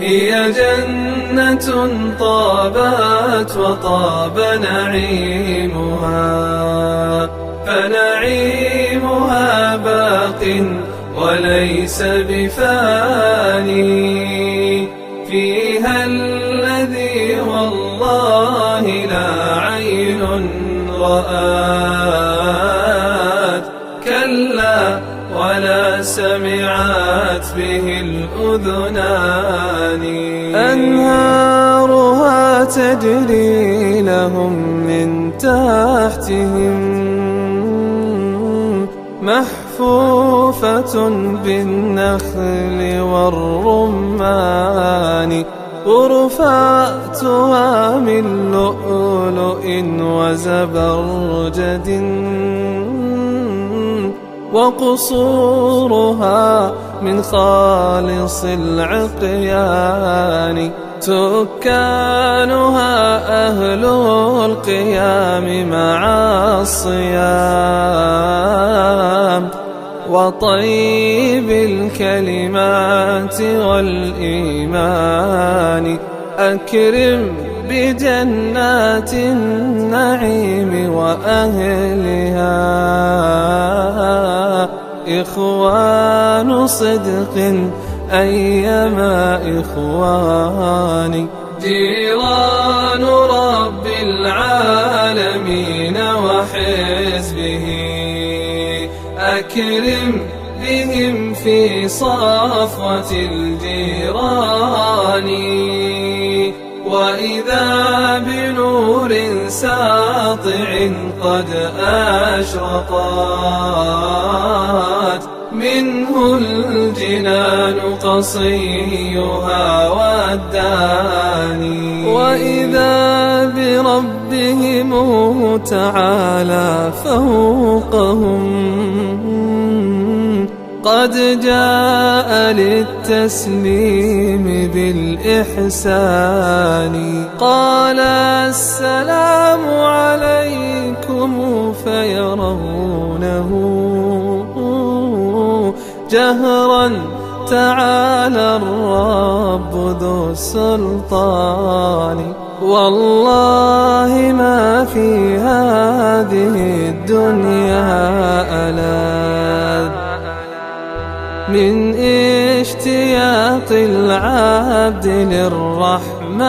هي جنة طابت وطاب نعيمها، فنعيمها باق وليس بفاني. فيها الذي والله لا عين رآت، كلا ولا سمعت به الأذنان. أنهارها تجري لهم من تحتهم، محفوفة بالنخل والرمان، غرفاتها من لؤلؤ وزبرجد، وقصورها من خالص العقيان. سكانها أهل القيام مع الصيام، وطيب الكلمات والإيمان. أكرم بجنات النعيم وأهلها، إخوان صدق أيما إخواني. جيران رب العالمين وحزبه، أكرم بهم في صفوة الجيران. وإذا بنور ساطع قد أشرقت، منه الجنان قصيها والداني. وإذا بربهم تعالى فوقهم، قد جاء للتسليم بالإحسان. قال السلام عليكم فيرونه جهرا، تعالى الرب ذو السلطان. والله ما في هذه الدنيا ألذ من اشتياق العبد للرحمن.